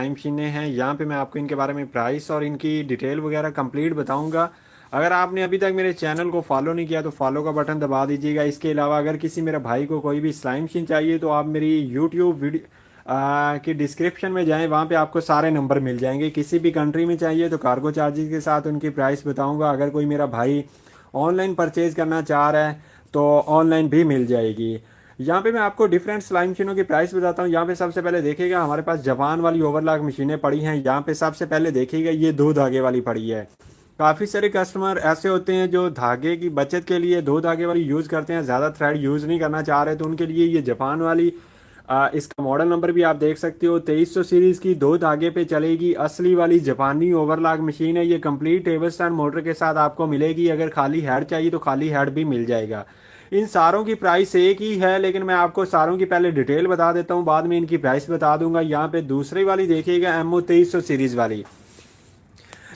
Time मशीनें हैं। यहाँ पे मैं आपको इनके बारे में प्राइस और इनकी डिटेल वगैरह कंप्लीट बताऊंगा। अगर आपने अभी तक मेरे चैनल को फॉलो नहीं किया तो फॉलो का बटन दबा दीजिएगा। इसके अलावा अगर किसी मेरे भाई को कोई भी सिलाई मशीन चाहिए तो आप मेरी यूट्यूब वीडियो की डिस्क्रिप्शन में जाएं, वहाँ पे आपको सारे नंबर मिल जाएंगे। किसी भी कंट्री में चाहिए तो कार्गो चार्जेस के साथ उनकी प्राइस बताऊंगा। अगर कोई मेरा भाई ऑनलाइन परचेज करना चाह रहा है तो ऑनलाइन भी मिल जाएगी। यहाँ पे मैं आपको डिफरेंट सिलाई मशीनों की प्राइस बताता हूँ। यहाँ पे सबसे पहले देखिएगा हमारे पास जापान वाली ओवरलॉक मशीनें पड़ी हैं। यहाँ पे सबसे पहले देखिएगा ये 2 धागे वाली पड़ी है। काफ़ी सारे कस्टमर ऐसे होते हैं जो धागे की बचत के लिए 2 धागे वाली यूज़ करते हैं, ज़्यादा थ्रेड यूज़ नहीं करना चाह रहे, तो उनके लिए ये जापान वाली इसका मॉडल नंबर भी आप देख सकते हो 2300 सीरीज़ की 2 धागे पे चलेगी। असली वाली जापानी ओवरलॉक मशीन है ये। कंप्लीट टेबल स्टैंड मोटर के साथ आपको मिलेगी। अगर खाली हेड चाहिए तो खाली हेड भी मिल जाएगा। इन सारों की प्राइस एक ही है, लेकिन मैं आपको सारों की पहले डिटेल बता देता हूँ, बाद में इनकी प्राइस बता दूंगा। यहाँ पे दूसरी वाली देखिएगा MO 2300 सीरीज़ वाली,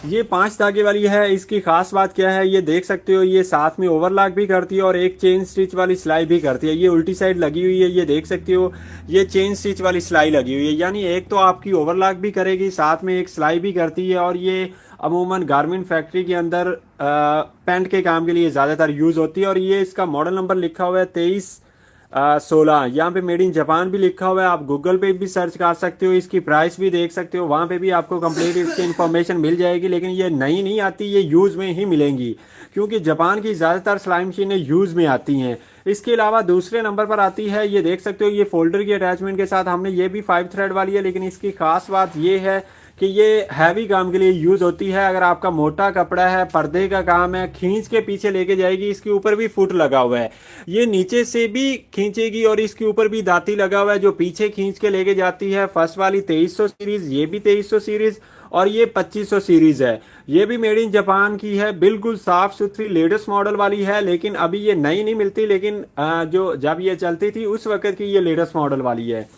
ये 5 धागे वाली है। इसकी खास बात क्या है ये देख सकते हो, ये साथ में ओवरलॉक भी करती है और एक चेन स्टिच वाली सिलाई भी करती है। ये उल्टी साइड लगी हुई है, ये देख सकते हो, ये चेन स्टिच वाली सिलाई लगी हुई है। यानी एक तो आपकी ओवरलॉक भी करेगी, साथ में एक सिलाई भी करती है। और ये अमूमन गारमेंट फैक्ट्री के अंदर पैंट के काम के लिए ज़्यादातर यूज़ होती है। और ये इसका मॉडल नंबर लिखा हुआ है 2316। यहाँ पे मेड इन जापान भी लिखा हुआ है। आप गूगल पे भी सर्च कर सकते हो, इसकी प्राइस भी देख सकते हो, वहाँ पे भी आपको कंप्लीट इसकी इन्फॉर्मेशन मिल जाएगी। लेकिन ये नई नहीं आती, ये यूज़ में ही मिलेंगी, क्योंकि जापान की ज़्यादातर सिलाई मशीनें यूज़ में आती हैं। इसके अलावा दूसरे नंबर पर आती है, ये देख सकते हो, ये फोल्डर की अटैचमेंट के साथ हमने ये भी 5 थ्रेड वाली है। लेकिन इसकी खास बात ये है कि ये हैवी काम के लिए यूज़ होती है। अगर आपका मोटा कपड़ा है, पर्दे का काम है, खींच के पीछे लेके जाएगी। इसके ऊपर भी फुट लगा हुआ है, ये नीचे से भी खींचेगी और इसके ऊपर भी दाती लगा हुआ है जो पीछे खींच के लेके जाती है। फर्स्ट वाली 2300 सीरीज, ये भी 2300 सीरीज और ये 2500 सीरीज है। ये भी मेड इन जापान की है, बिल्कुल साफ सुथरी लेटेस्ट मॉडल वाली है। लेकिन अभी ये नई नहीं मिलती, लेकिन जो जब ये चलती थी उस वक्त की ये लेटेस्ट मॉडल वाली है।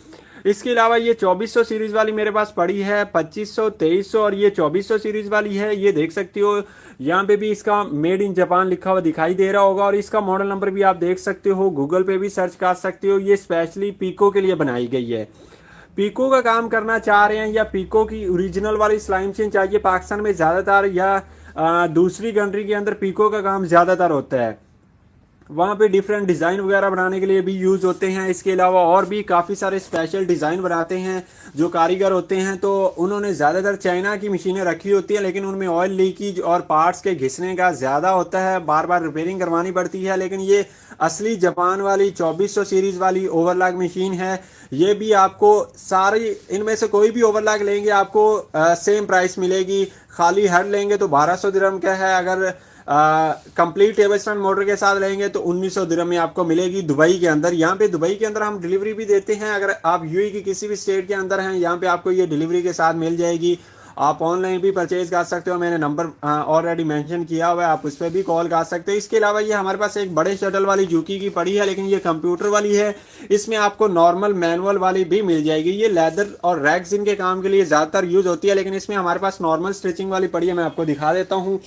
इसके अलावा ये 2400 सीरीज वाली मेरे पास पड़ी है, 2500, 2300 और ये 2400 सीरीज वाली है। ये देख सकते हो, यहाँ पे भी इसका मेड इन जापान लिखा हुआ दिखाई दे रहा होगा। और इसका मॉडल नंबर भी आप देख सकते हो, गूगल पे भी सर्च कर सकते हो। ये स्पेशली पीको के लिए बनाई गई है। पीको का काम करना चाह रहे हैं या पीको की ओरिजिनल वाली सिलाई मशीन चाहिए, पाकिस्तान में ज़्यादातर या दूसरी कंट्री के अंदर पीको का काम ज़्यादातर होता है, वहाँ पे डिफरेंट डिज़ाइन वगैरह बनाने के लिए भी यूज़ होते हैं। इसके अलावा और भी काफ़ी सारे स्पेशल डिज़ाइन बनाते हैं जो कारीगर होते हैं, तो उन्होंने ज़्यादातर चाइना की मशीनें रखी होती हैं। लेकिन उनमें ऑयल लीकेज और पार्ट्स के घिसने का ज़्यादा होता है, बार बार रिपेयरिंग करवानी पड़ती है। लेकिन ये असली जापान वाली 2400 सीरीज़ वाली ओवरलॉक मशीन है। ये भी आपको सारी इनमें से कोई भी ओवरलॉक लेंगे आपको सेम प्राइस मिलेगी। खाली हेड लेंगे तो 1200 दिरहम का है, अगर कंप्लीट टेबल स्टैंड मोटर के साथ लेंगे तो 1900 दिरहम में आपको मिलेगी दुबई के अंदर। यहाँ पे दुबई के अंदर हम डिलीवरी भी देते हैं। अगर आप यूएई की किसी भी स्टेट के अंदर हैं, यहाँ पे आपको ये डिलीवरी के साथ मिल जाएगी। आप ऑनलाइन भी परचेज कर सकते हो, मैंने नंबर ऑलरेडी मेंशन किया हुआ है, आप उस पर भी कॉल कर सकते हो। इसके अलावा ये हमारे पास एक बड़े शटल वाली जूकी की पड़ी है, लेकिन ये कंप्यूटर वाली है। इसमें आपको नॉर्मल मैनुअल वाली भी मिल जाएगी। ये लेदर और रैगजिन के काम के लिए ज़्यादातर यूज़ होती है, लेकिन इसमें हमारे पास नॉर्मल स्टिचिंग वाली पड़ी है। मैं आपको दिखा देता हूँ,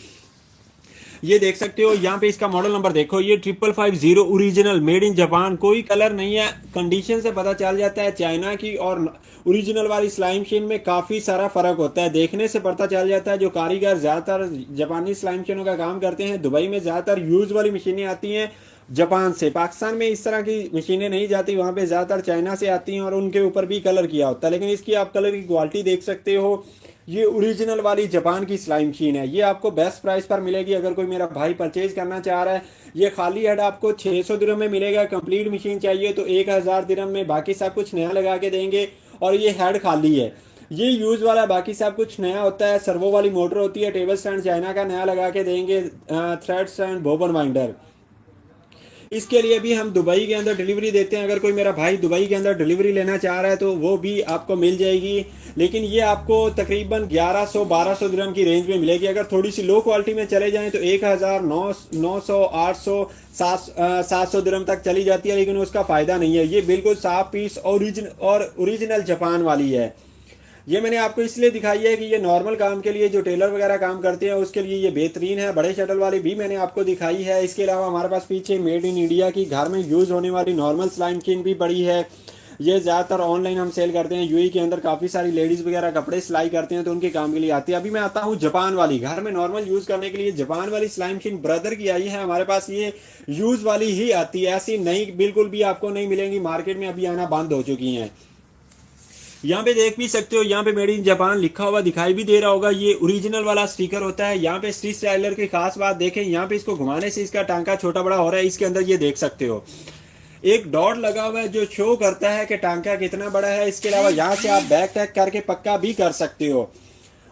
ये देख सकते हो, यहाँ पे इसका मॉडल नंबर देखो, ये 5550 ओरिजिनल मेड इन जापान, कोई कलर नहीं है। कंडीशन से पता चल जाता है चाइना की और ओरिजिनल वाली सिलाई मशीन में काफ़ी सारा फ़र्क होता है। देखने से पता चल जाता है। जो कारीगर ज़्यादातर जापानी सिलाई मशीनों का काम करते हैं, दुबई में ज़्यादातर यूज़ वाली मशीनें आती हैं जापान से। पाकिस्तान में इस तरह की मशीनें नहीं जाती, वहाँ पे ज़्यादातर चाइना से आती हैं और उनके ऊपर भी कलर किया होता है। लेकिन इसकी आप कलर की क्वालिटी देख सकते हो। ये ओरिजिनल वाली जापान की सिलाई मशीन है। ये आपको बेस्ट प्राइस पर मिलेगी। अगर कोई मेरा भाई परचेज करना चाह रहा है, ये खाली हेड आपको 600 दिरहम में मिलेगा। कंप्लीट मशीन चाहिए तो 1000 दिरहम में, बाकी सब कुछ नया लगा के देंगे। और ये हेड खाली है, ये यूज़ वाला, बाकी सब कुछ नया होता है। सर्वो वाली मोटर होती है। टेबल स्टैंड चाइना का नया लगा के देंगे, थ्रेड स्टैंड, बोबन वाइंडर। इसके लिए भी हम दुबई के अंदर डिलीवरी देते हैं। अगर कोई मेरा भाई दुबई के अंदर डिलीवरी लेना चाह रहा है तो वो भी आपको मिल जाएगी। लेकिन ये आपको तकरीबन 1100-1200 दिरहम की रेंज में मिलेगी। अगर थोड़ी सी लो क्वालिटी में चले जाएं तो 1000, 900, 800, 700 दिरहम तक चली जाती है, लेकिन उसका फ़ायदा नहीं है। ये बिल्कुल साफ पीस ओरिजिनल जापान वाली है। ये मैंने आपको इसलिए दिखाई है कि ये नॉर्मल काम के लिए, जो टेलर वगैरह काम करते हैं उसके लिए ये बेहतरीन है। बड़े शटल वाली भी मैंने आपको दिखाई है। इसके अलावा हमारे पास पीछे मेड इन इंडिया की घर में यूज़ होने वाली नॉर्मल सिलाई मशीन भी पड़ी है। ये ज़्यादातर ऑनलाइन हम सेल करते हैं। यूएई के अंदर काफ़ी सारी लेडीज़ वगैरह कपड़े सिलाई करते हैं तो उनके काम के लिए आती है। अभी मैं आता हूँ जापान वाली, घर में नॉर्मल यूज़ करने के लिए जापान वाली सिलाई मशीन ब्रदर की आई है हमारे पास। ये यूज़ वाली ही आती है, ऐसी नहीं बिल्कुल भी आपको नहीं मिलेंगी मार्केट में, अभी आना बंद हो चुकी हैं। यहाँ पे देख भी सकते हो, यहाँ पे मेड इन जापान लिखा हुआ दिखाई भी दे रहा होगा। ये ओरिजिनल वाला स्टिकर होता है। यहाँ पे स्टिच स्टाइलर की खास बात देखें, यहाँ पे इसको घुमाने से इसका टांका छोटा बड़ा हो रहा है। इसके अंदर ये देख सकते हो एक डॉट लगा हुआ है जो शो करता है कि टांका कितना बड़ा है। इसके अलावा यहाँ से आप बैक टैग करके पक्का भी कर सकते हो।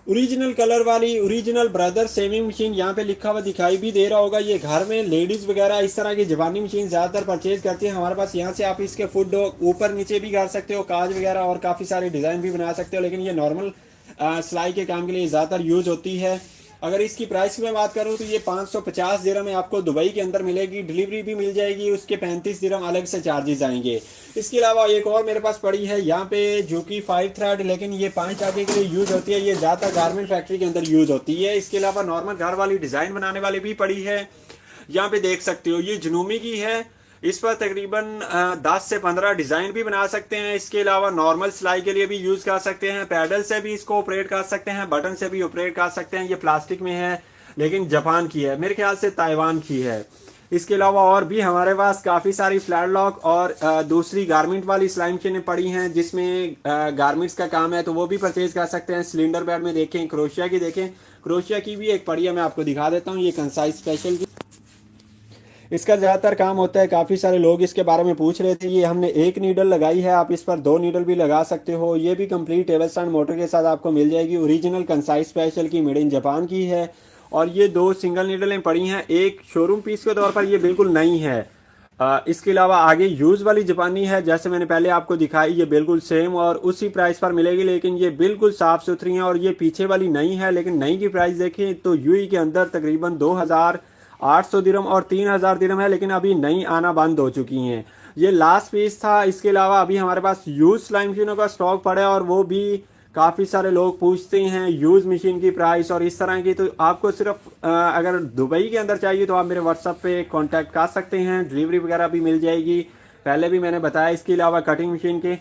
ओरिजिनल कलर वाली ओरिजिनल ब्रदर सेविंग मशीन यहाँ पे लिखा हुआ दिखाई भी दे रहा होगा। ये घर में लेडीज वगैरह इस तरह की जापानी मशीन ज़्यादातर परचेज करती हैं हमारे पास। यहाँ से आप इसके फुट ऊपर नीचे भी कर सकते हो, काज वगैरह और काफ़ी सारे डिज़ाइन भी बना सकते हो, लेकिन ये नॉर्मल सिलाई के काम के लिए ज़्यादातर यूज़ होती है। अगर इसकी प्राइस की मैं बात करूं तो ये 550 दिरहम में आपको दुबई के अंदर मिलेगी, डिलीवरी भी मिल जाएगी, उसके 35 दिरहम अलग से चार्जेस आएंगे। इसके अलावा एक और मेरे पास पड़ी है यहाँ पे जो कि 5 थ्रेड, लेकिन ये 5 आगे के लिए यूज होती है। ये ज़्यादातर गारमेंट फैक्ट्री के अंदर यूज होती है। इसके अलावा नॉर्मल घर वाली डिज़ाइन बनाने वाली भी पड़ी है। यहाँ पे देख सकते हो ये जनूमी की है। इस पर तकरीबन 10 से 15 डिज़ाइन भी बना सकते हैं। इसके अलावा नॉर्मल सिलाई के लिए भी यूज़ कर सकते हैं, पैडल से भी इसको ऑपरेट कर सकते हैं, बटन से भी ऑपरेट कर सकते हैं। ये प्लास्टिक में है लेकिन जापान की है, मेरे ख्याल से ताइवान की है। इसके अलावा और भी हमारे पास काफ़ी सारी फ्लैट लॉक और दूसरी गारमेंट वाली सिलाई मशीनें पड़ी हैं जिसमें गारमेंट्स का काम है, तो वो भी परचेज कर सकते हैं। सिलेंडर बेड में देखें, क्रोशिया की देखें, क्रोशिया की भी एक पड़ी है, मैं आपको दिखा देता हूँ। ये कंसाइज स्पेशल की इसका ज़्यादातर काम होता है। काफ़ी सारे लोग इसके बारे में पूछ रहे थे। ये हमने एक नीडल लगाई है, आप इस पर 2 नीडल भी लगा सकते हो। ये भी कंप्लीट टेबल स्टैंड मोटर के साथ आपको मिल जाएगी। ओरिजिनल कंसाइज स्पेशल की मेड इन जापान की है। और ये 2 सिंगल नीडलें पड़ी हैं, एक शोरूम पीस के तौर पर ये बिल्कुल नई है। इसके अलावा आगे यूज़ वाली जापानी है, जैसे मैंने पहले आपको दिखाई, ये बिल्कुल सेम और उसी प्राइस पर मिलेगी, लेकिन ये बिल्कुल साफ़ सुथरी हैं। और ये पीछे वाली नई है, लेकिन नई की प्राइस देखें तो यूएई के अंदर तकरीबन 2800 दिरहम और 3000 दिरहम है, लेकिन अभी नई आना बंद हो चुकी हैं। ये लास्ट पीस था। इसके अलावा अभी हमारे पास यूज सिलाई मशीनों का स्टॉक पड़ा है और वो भी काफ़ी सारे लोग पूछते हैं यूज मशीन की प्राइस और इस तरह की। तो आपको सिर्फ अगर दुबई के अंदर चाहिए तो आप मेरे व्हाट्सएप पे कांटेक्ट कर सकते हैं, डिलीवरी वगैरह भी मिल जाएगी, पहले भी मैंने बताया। इसके अलावा कटिंग मशीन के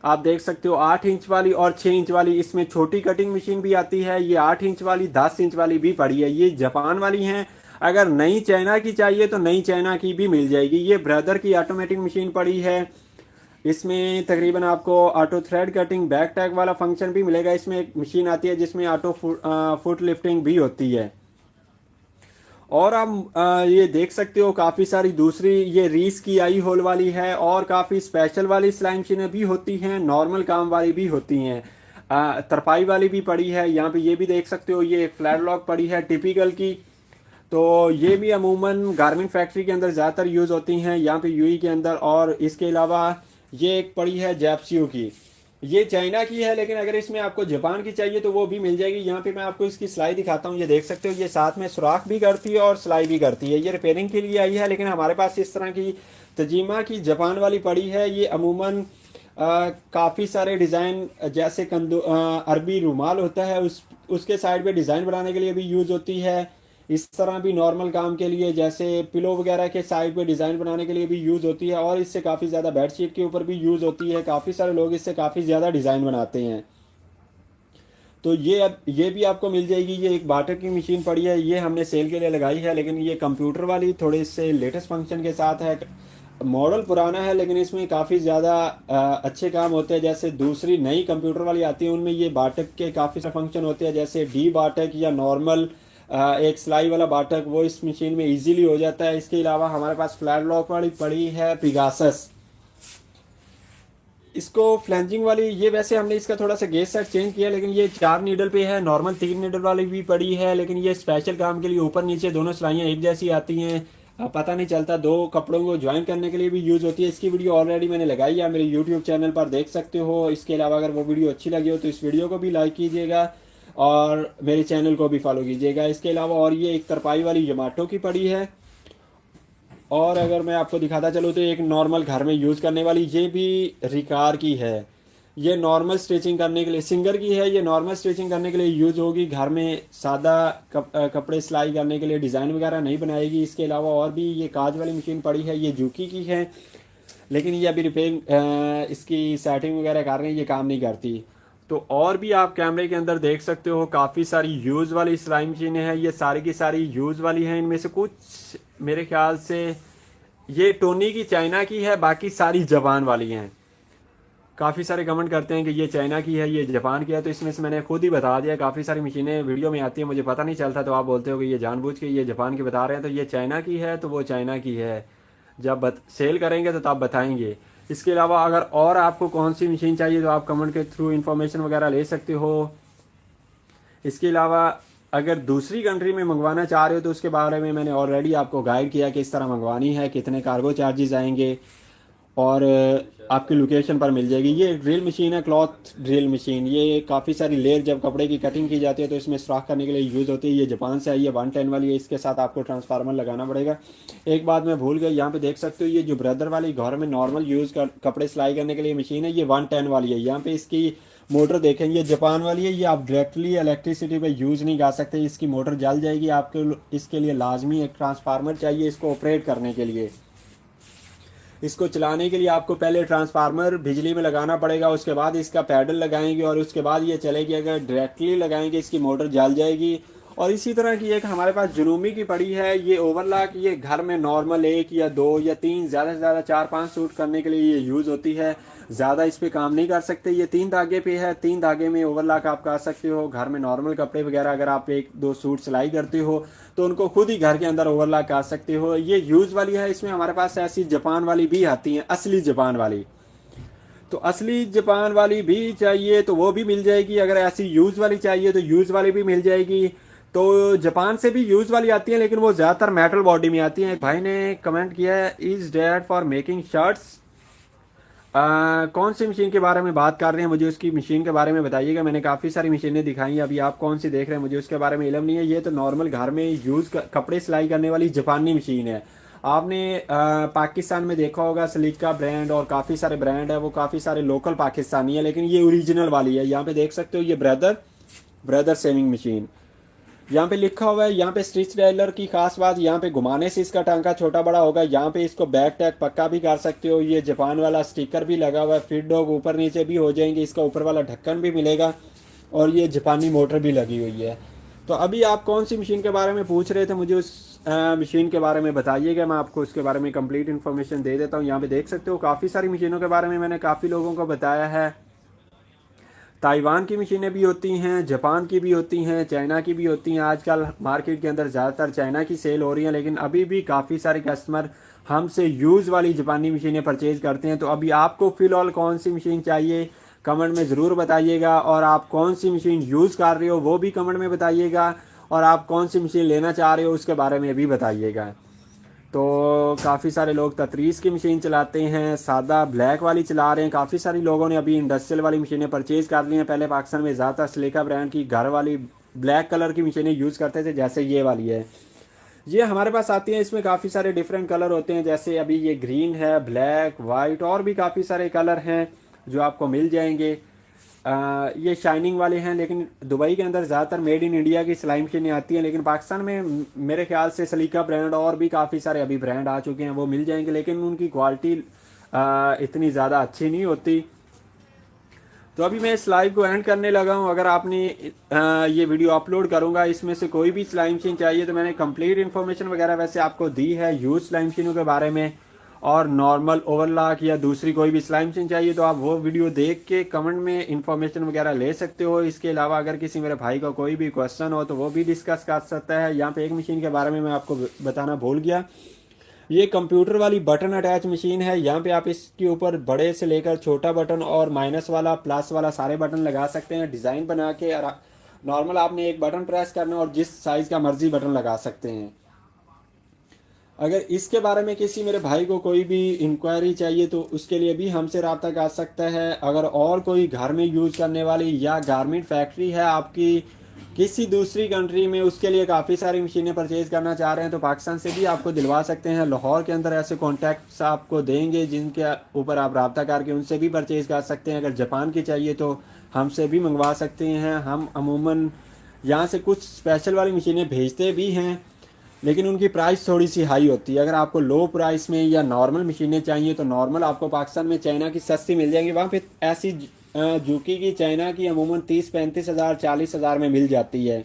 आप देख सकते हो 8 इंच वाली और 6 इंच वाली, इसमें छोटी कटिंग मशीन भी आती है। ये 8 इंच वाली 10 इंच वाली भी पड़ी है, ये जापान वाली हैं। अगर नई चाइना की चाहिए तो नई चाइना की भी मिल जाएगी। ये ब्रदर की ऑटोमेटिक मशीन पड़ी है, इसमें तकरीबन आपको auto thread cutting back tag वाला फंक्शन भी मिलेगा। इसमें एक मशीन आती है जिसमें ऑटो फुट लिफ्टिंग भी होती है। और आप ये देख सकते हो काफ़ी सारी दूसरी ये रीस की आई होल वाली है और काफ़ी स्पेशल वाली सिलाई मशीनें भी होती हैं, नॉर्मल काम वाली भी होती हैं। तरपाई वाली भी पड़ी है। यहाँ पे ये भी देख सकते हो, ये फ्लैट लॉक पड़ी है टिपिकल की। तो ये भी अमूमन गारमेंट फैक्ट्री के अंदर ज़्यादातर यूज़ होती हैं यहाँ पे यूएई के अंदर। और इसके अलावा ये एक पड़ी है जैप्सियो की, ये चाइना की है, लेकिन अगर इसमें आपको जापान की चाहिए तो वो भी मिल जाएगी। यहाँ पे मैं आपको इसकी सिलाई दिखाता हूँ। ये देख सकते हो, ये साथ में सुराख भी करती है और सिलाई भी करती है। ये रिपेयरिंग के लिए आई है, लेकिन हमारे पास इस तरह की तजीमा की जापान वाली पड़ी है। ये अमूमन काफ़ी सारे डिज़ाइन, जैसे अरबी रुमाल होता है उसके साइड पे डिज़ाइन बनाने के लिए भी यूज़ होती है। इस तरह भी नॉर्मल काम के लिए, जैसे पिलो वगैरह के साइड पे डिज़ाइन बनाने के लिए भी यूज़ होती है। और इससे काफ़ी ज़्यादा बेडशीट के ऊपर भी यूज़ होती है। काफ़ी सारे लोग इससे काफ़ी ज़्यादा डिज़ाइन बनाते हैं। तो ये भी आपको मिल जाएगी। ये एक बाटर की मशीन पड़ी है, ये हमने सेल के लिए लगाई है, लेकिन ये कंप्यूटर वाली थोड़े से लेटेस्ट फंक्शन के साथ है। मॉडल पुराना है लेकिन इसमें काफ़ी ज़्यादा अच्छे काम होते हैं। जैसे दूसरी नई कंप्यूटर वाली आती है उनमें ये बाटक के काफ़ी सारे फंक्शन होते हैं, जैसे डी बाटक या नॉर्मल एक सिलाई वाला बाटक, वो इस मशीन में इजीली हो जाता है। इसके अलावा हमारे पास फ्लैट लॉक वाली पड़ी है पिगासस, इसको फ्लैंजिंग वाली, ये वैसे हमने इसका थोड़ा सा गेज सेट चेंज किया, लेकिन ये 4 नीडल पे है। नॉर्मल 3 नीडल वाली भी पड़ी है, लेकिन ये स्पेशल काम के लिए ऊपर नीचे दोनों सिलाइयाँ एक जैसी आती हैं, पता नहीं चलता। 2 कपड़ों को ज्वाइन करने के लिए भी यूज़ होती है। इसकी वीडियो ऑलरेडी मैंने लगाई है, मेरे यूट्यूब चैनल पर देख सकते हो। इसके अलावा अगर वो वीडियो अच्छी लगी हो तो इस वीडियो को भी लाइक कीजिएगा और मेरे चैनल को भी फॉलो कीजिएगा। इसके अलावा और ये एक तरपाई वाली जोमेटो की पड़ी है। और अगर मैं आपको दिखाता चलूँ तो एक नॉर्मल घर में यूज़ करने वाली, ये भी रिकार की है। ये नॉर्मल स्टिचिंग करने के लिए, सिंगर की है, ये नॉर्मल स्टिचिंग करने के लिए यूज़ होगी। घर में सादा कपड़े सिलाई करने के लिए डिज़ाइन वगैरह नहीं बनाएगी। इसके अलावा और भी ये काज वाली मशीन पड़ी है, ये जूकी की है। लेकिन ये अभी रिपेयर इसकी सेटिंग वगैरह कर रहे हैं, ये काम नहीं करती। तो और भी आप कैमरे के अंदर देख सकते हो काफ़ी सारी यूज़ वाली सिलाई मशीनें हैं, ये सारी की सारी यूज़ वाली हैं। इनमें से कुछ मेरे ख्याल से ये टोनी की चाइना की है, बाकी सारी जापान वाली हैं। काफ़ी सारे कमेंट करते हैं कि ये चाइना की है, ये जापान की है, तो इसमें से मैंने खुद ही बता दिया। काफ़ी सारी मशीनें वीडियो में आती हैं, मुझे पता नहीं चलता, तो आप बोलते हो कि ये जानबूझ के ये जापान की बता रहे हैं, तो ये चाइना की है तो वो चाइना की है। जब सेल करेंगे तो तब बताएंगे। इसके अलावा अगर और आपको कौन सी मशीन चाहिए तो आप कमेंट के थ्रू इन्फॉर्मेशन वगैरह ले सकते हो। इसके अलावा अगर दूसरी कंट्री में मंगवाना चाह रहे हो तो उसके बारे में मैंने ऑलरेडी आपको गाइड किया कि इस तरह मंगवानी है, कितने कार्गो चार्जेस आएंगे, और आपकी लोकेशन पर मिल जाएगी। ये ड्रिल मशीन है, क्लॉथ ड्रिल मशीन। ये काफ़ी सारी लेयर जब कपड़े की कटिंग की जाती है तो इसमें सुराख करने के लिए यूज़ होती है। ये जापान से आई है, 110 वाली है। इसके साथ आपको ट्रांसफार्मर लगाना पड़ेगा। एक बात मैं भूल गया, यहाँ पे देख सकते हो ये जो ब्रदर वाली घर में नॉर्मल यूज़ कर कपड़े सिलाई करने के लिए मशीन है, ये 110 वाली है। यहाँ पे इसकी मोटर देखें, ये जापान वाली है। ये आप डायरेक्टली इलेक्ट्रिसिटी पे यूज़ नहीं कर सकते, इसकी मोटर जल जाएगी। आपको इसके लिए लाजमी एक ट्रांसफार्मर चाहिए इसको ऑपरेट करने के लिए। इसको चलाने के लिए आपको पहले ट्रांसफार्मर बिजली में लगाना पड़ेगा, उसके बाद इसका पैडल लगाएंगे और उसके बाद ये चलेगी। अगर डायरेक्टली लगाएंगे इसकी मोटर जल जाएगी। और इसी तरह की एक हमारे पास जुनूमी की पड़ी है, ये ओवरलॉक। ये घर में नॉर्मल 1 या 2 या 3, ज़्यादा से ज़्यादा 4-5 सूट करने के लिए ये यूज़ होती है। ज़्यादा इस पर काम नहीं कर सकते। ये 3 धागे पे है, 3 धागे में ओवरलॉक आप कर सकते हो। घर में नॉर्मल कपड़े वगैरह अगर आप 1-2 सूट सिलाई करते हो तो उनको खुद ही घर के अंदर ओवरलॉक कर सकते हो। ये यूज़ वाली है। इसमें हमारे पास ऐसी जापान वाली भी आती हैं, असली जापान वाली। तो असली जापान वाली भी चाहिए तो वो भी मिल जाएगी। अगर ऐसी यूज़ वाली चाहिए तो यूज़ वाली भी मिल जाएगी। तो जापान से भी यूज़ वाली आती है, लेकिन वो ज़्यादातर मेटल बॉडी में आती हैं। भाई ने कमेंट किया है, is dad for making shirts. कौन सी मशीन के बारे में बात कर रहे हैं, मुझे उसकी मशीन के बारे में बताइएगा। मैंने काफ़ी सारी मशीनें दिखाई हैं, अभी आप कौन सी देख रहे हैं मुझे उसके बारे में इल्म नहीं है। ये तो नॉर्मल घर में कपड़े सिलाई करने वाली जापानी मशीन है। आपने पाकिस्तान में देखा होगा सलीका ब्रांड और काफ़ी सारे ब्रांड है, वो काफ़ी सारे लोकल पाकिस्तानी है, लेकिन ये ओरिजिनल वाली है। यहाँ पे देख सकते हो ये ब्रदर सेविंग मशीन यहाँ पे लिखा हुआ है। यहाँ पे स्टिच डायलर की खास बात, यहाँ पे घुमाने से इसका टांका छोटा बड़ा होगा। यहाँ पे इसको बैक टैग पक्का भी कर सकते हो। ये जापान वाला स्टिकर भी लगा हुआ है, फिट डॉग ऊपर नीचे भी हो जाएंगे। इसका ऊपर वाला ढक्कन भी मिलेगा और ये जापानी मोटर भी लगी हुई है। तो अभी आप कौन सी मशीन के बारे में पूछ रहे थे, मुझे उस मशीन के बारे में बताइएगा, मैं आपको उसके बारे में कंप्लीट इन्फॉर्मेशन दे देता हूँ। यहाँ पे देख सकते हो काफ़ी सारी मशीनों के बारे में मैंने काफ़ी लोगों को बताया है। ताइवान की मशीनें भी होती हैं, जापान की भी होती हैं, चाइना की भी होती हैं। आजकल मार्केट के अंदर ज़्यादातर चाइना की सेल हो रही हैं, लेकिन अभी भी काफ़ी सारे कस्टमर हमसे यूज़ वाली जापानी मशीनें परचेज़ करते हैं। तो अभी आपको फ़िलहाल कौन सी मशीन चाहिए कमेंट में ज़रूर बताइएगा, और आप कौन सी मशीन यूज़ कर रहे हो वो भी कमेंट में बताइएगा, और आप कौन सी मशीन लेना चाह रहे हो उसके बारे में भी बताइएगा। तो काफ़ी सारे लोग ततरीस की मशीन चलाते हैं, सादा ब्लैक वाली चला रहे हैं। काफ़ी सारे लोगों ने अभी इंडस्ट्रियल वाली मशीनें परचेज़ कर ली हैं। पहले पाकिस्तान में ज़्यादातर सलीका ब्रांड की घर वाली ब्लैक कलर की मशीनें यूज़ करते थे, जैसे ये वाली है। ये हमारे पास आती हैं, इसमें काफ़ी सारे डिफरेंट कलर होते हैं, जैसे अभी ये ग्रीन है, ब्लैक, वाइट, और भी काफ़ी सारे कलर हैं जो आपको मिल जाएंगे। ये शाइनिंग वाले हैं, लेकिन दुबई के अंदर ज़्यादातर मेड इन इंडिया की सिलाई मशीनें आती हैं, लेकिन पाकिस्तान में मेरे ख्याल से सलीका ब्रांड और भी काफ़ी सारे अभी ब्रांड आ चुके हैं, वो मिल जाएंगे, लेकिन उनकी क्वालिटी इतनी ज़्यादा अच्छी नहीं होती। तो अभी मैं इस लाइव को एंड करने लगा हूँ। अगर आपने ये वीडियो अपलोड करूँगा, इसमें से कोई भी सिलाई मशीन चाहिए तो मैंने कंप्लीट इन्फॉर्मेशन वगैरह वैसे आपको दी है यूज सिलाई मशीनों के बारे में, और नॉर्मल ओवरलॉक या दूसरी कोई भी सिलाई मशीन चाहिए तो आप वो वीडियो देख के कमेंट में इंफॉर्मेशन वगैरह ले सकते हो। इसके अलावा अगर किसी मेरे भाई का कोई भी क्वेश्चन हो तो वो भी डिस्कस कर सकता है। यहाँ पे एक मशीन के बारे में मैं आपको बताना भूल गया, ये कंप्यूटर वाली बटन अटैच मशीन है। यहाँ पे आप इसके ऊपर बड़े से लेकर छोटा बटन और माइनस वाला प्लस वाला सारे बटन लगा सकते हैं, डिज़ाइन बना के। नॉर्मल आपने एक बटन प्रेस करना और जिस साइज़ का मर्जी बटन लगा सकते हैं। अगर इसके बारे में किसी मेरे भाई को कोई भी इंक्वायरी चाहिए तो उसके लिए भी हमसे रब्ता कर सकता है। अगर और कोई घर में यूज़ करने वाली या गारमेंट फैक्ट्री है आपकी किसी दूसरी कंट्री में, उसके लिए काफ़ी सारी मशीनें परचेज़ करना चाह रहे हैं तो पाकिस्तान से भी आपको दिलवा सकते हैं। लाहौर के अंदर ऐसे कॉन्टैक्ट्स आपको देंगे जिनके ऊपर आप रब्ता करके उनसे भी परचेज़ कर सकते हैं। अगर जापान की चाहिए तो हमसे भी मंगवा सकते हैं। हम अमूमन यहाँ से कुछ स्पेशल वाली मशीनें भेजते भी हैं। लेकिन उनकी प्राइस थोड़ी सी हाई होती है। अगर आपको लो प्राइस में या नॉर्मल मशीनें चाहिए तो नॉर्मल आपको पाकिस्तान में चाइना की सस्ती मिल जाएंगी। वहाँ पे ऐसी जूकी की चाइना की अमूमन 30-35 हज़ार 40 हज़ार में मिल जाती है,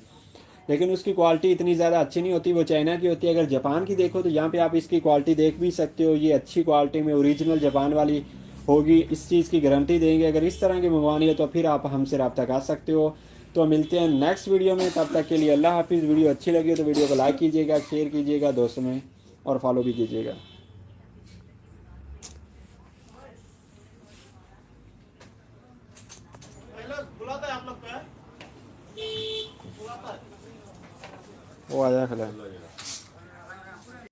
लेकिन उसकी क्वालिटी इतनी ज़्यादा अच्छी नहीं होती, वो चाइना की होती है। अगर जापान की देखो तो यहाँ पे आप इसकी क्वालिटी देख भी सकते हो, ये अच्छी क्वालिटी में ओरिजिनल जापान वाली होगी, इस चीज़ की गारंटी देंगे। अगर इस तरह की मंगवानी है तो फिर आप हमसे रब्ता कर सकते हो। तो मिलते हैं नेक्स्ट वीडियो में, तब तक के लिए अल्लाह हाफिज़। वीडियो अच्छी लगी हो तो वीडियो को लाइक कीजिएगा, शेयर कीजिएगा दोस्तों में, और फॉलो भी कीजिएगा। बुलाता है आप लोग का वो आया खड़ा।